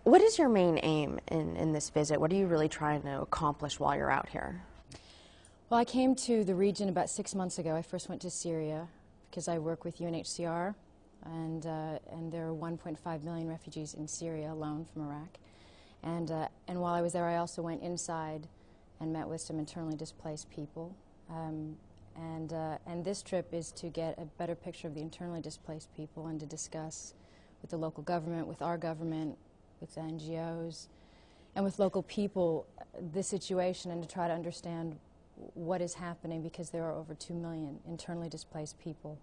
What is your main aim in this visit? What are you really trying to accomplish while you're out here? Well, I came to the region about 6 months ago. I first went to Syria because I work with UNHCR, and there are 1.5 million refugees in Syria alone from Iraq. And while I was there, I also went inside and met with some internally displaced people. And this trip is to get a better picture of the internally displaced people and to discuss with the local government, with our government, with the NGOs, and with local people the situation, and to try to understand what is happening, because there are over 2 million internally displaced people,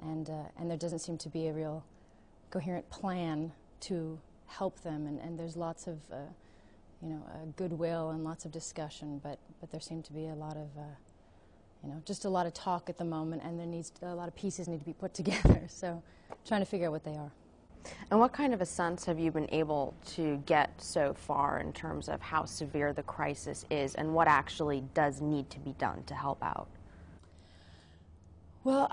and there doesn't seem to be a real coherent plan to help them, and there's lots of goodwill and lots of discussion, but there seem to be a lot of just a lot of talk at the moment, and a lot of pieces need to be put together, so trying to figure out what they are. And what kind of a sense have you been able to get so far in terms of how severe the crisis is and what actually does need to be done to help out? Well,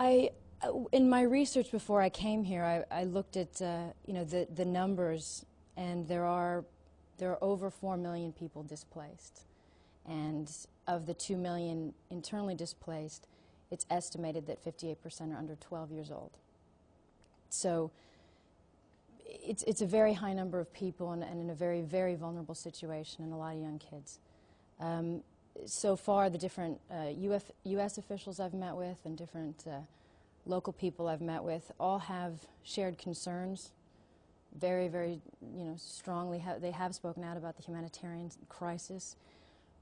in my research before I came here, I looked at the numbers, and there are over 4 million people displaced, and of the 2 million internally displaced, it's estimated that 58% are under 12 years old. So it's a very high number of people, and in a very, very vulnerable situation, and a lot of young kids. So far, the different U.S. officials I've met with and different local people I've met with all have shared concerns, very, very strongly. They have spoken out about the humanitarian crisis,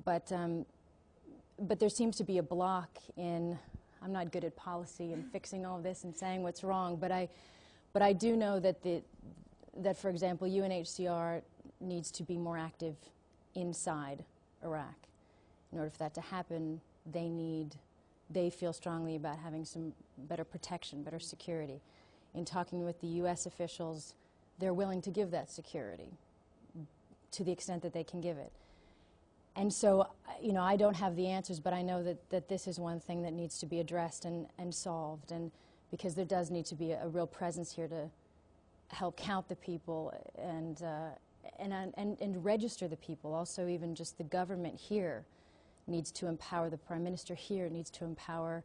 but there seems to be a block in. I'm not good at policy and fixing all of this and saying what's wrong, but I do know that, for example, UNHCR needs to be more active inside Iraq. In order for that to happen, they feel strongly about having some better protection, better security. In talking with the U.S. officials, they're willing to give that security to the extent that they can give it. And so, I don't have the answers, but I know that this is one thing that needs to be addressed and solved, and because there does need to be a real presence here to help count the people and register the people. Also, even just the government here needs to empower, the Prime Minister here needs to empower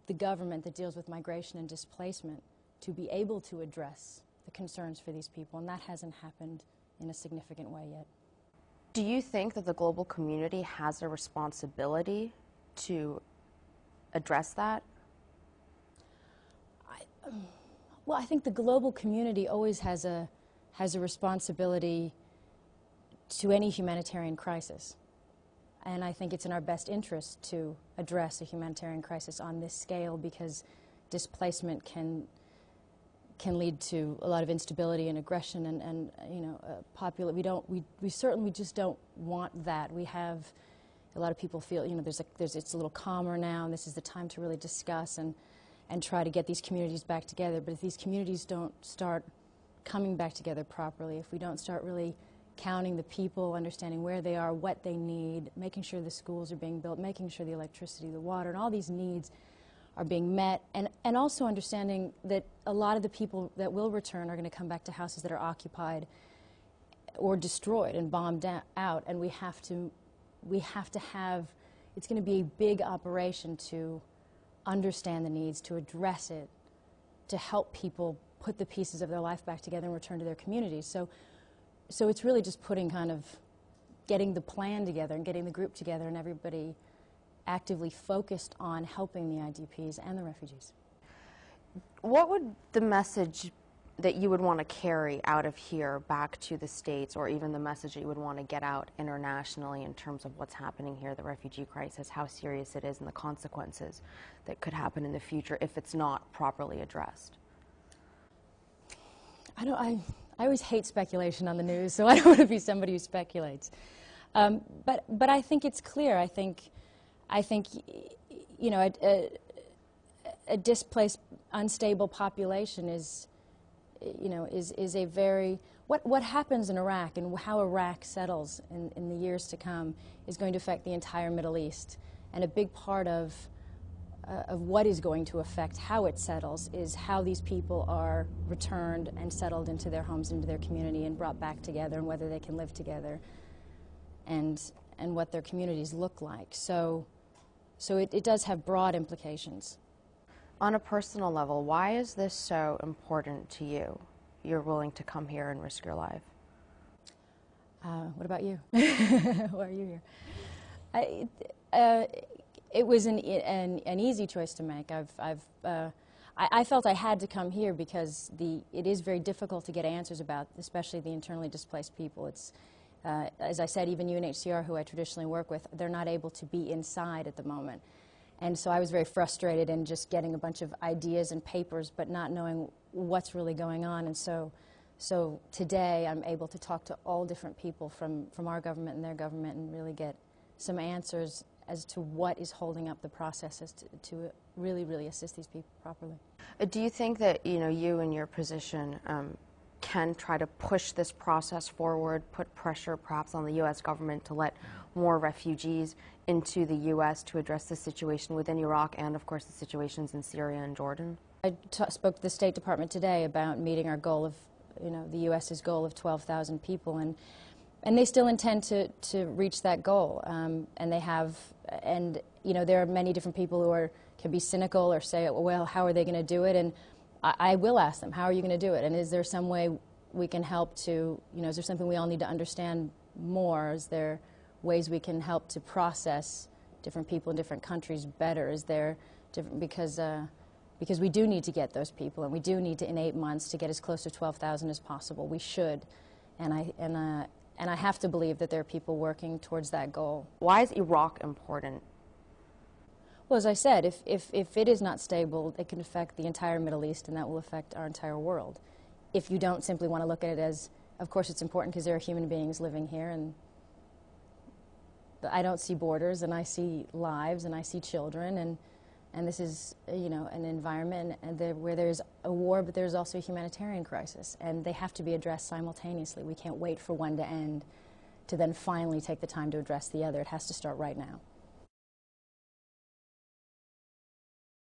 the government that deals with migration and displacement to be able to address the concerns for these people, and that hasn't happened in a significant way yet. Do you think that the global community has a responsibility to address that? Well, I think the global community always has a responsibility to any humanitarian crisis. And I think it's in our best interest to address a humanitarian crisis on this scale, because displacement can lead to a lot of instability and aggression, and we certainly just don't want that. We have a lot of people feel it's a little calmer now, and this is the time to really discuss and try to get these communities back together. But if these communities don't start coming back together properly, if we don't start really counting the people, understanding where they are, what they need, making sure the schools are being built, making sure the electricity, the water, and all these needs are being met, and also understanding that a lot of the people that will return are going to come back to houses that are occupied or destroyed and bombed out, and we have to have, it's going to be a big operation to understand the needs, to address it, to help people put the pieces of their life back together and return to their communities. So it's really just getting the plan together and getting the group together and everybody actively focused on helping the IDPs and the refugees. What would the message that you would want to carry out of here back to the States, or even the message that you would want to get out internationally in terms of what's happening here, the refugee crisis, how serious it is, and the consequences that could happen in the future if it's not properly addressed? I always hate speculation on the news, so I don't want to be somebody who speculates. But I think it's clear. I think a displaced, unstable population is a very, what happens in Iraq and how Iraq settles in the years to come is going to affect the entire Middle East. And a big part of of what is going to affect how it settles is how these people are returned and settled into their homes, into their community, and brought back together, and whether they can live together, and what their communities look like. So it does have broad implications. On a personal level, why is this so important to you? You're willing to come here and risk your life. What about you? Why are you here? It was an easy choice to make. I felt I had to come here because it is very difficult to get answers about, especially the internally displaced people. It's, as I said, even UNHCR, who I traditionally work with, they're not able to be inside at the moment. And so I was very frustrated in just getting a bunch of ideas and papers, but not knowing what's really going on. And so today I'm able to talk to all different people from our government and their government and really get some answers as to what is holding up the processes to really, really assist these people properly. Do you think that you in your position can try to push this process forward, put pressure perhaps on the U.S. government to let more refugees into the U.S. to address the situation within Iraq and, of course, the situations in Syria and Jordan? I spoke to the State Department today about meeting our goal of, the U.S.'s goal of 12,000 people, and they still intend to reach that goal. And they have, there are many different people who can be cynical or say, well, how are they going to do it? And I will ask them, how are you going to do it? And is there some way we can help to, is there something we all need to understand more? Is there ways we can help to process different people in different countries better? Is there different, because we do need to get those people, and we do need to, in 8 months, to get as close to 12,000 as possible. We should. And I have to believe that there are people working towards that goal. Why is Iraq important? Well, as I said, if it is not stable, it can affect the entire Middle East, and that will affect our entire world. If you don't simply want to look at it as, of course it's important because there are human beings living here, and I don't see borders, and I see lives, and I see children, and this is, an environment where there's a war, but there's also a humanitarian crisis, and they have to be addressed simultaneously. We can't wait for one to end to then finally take the time to address the other. It has to start right now.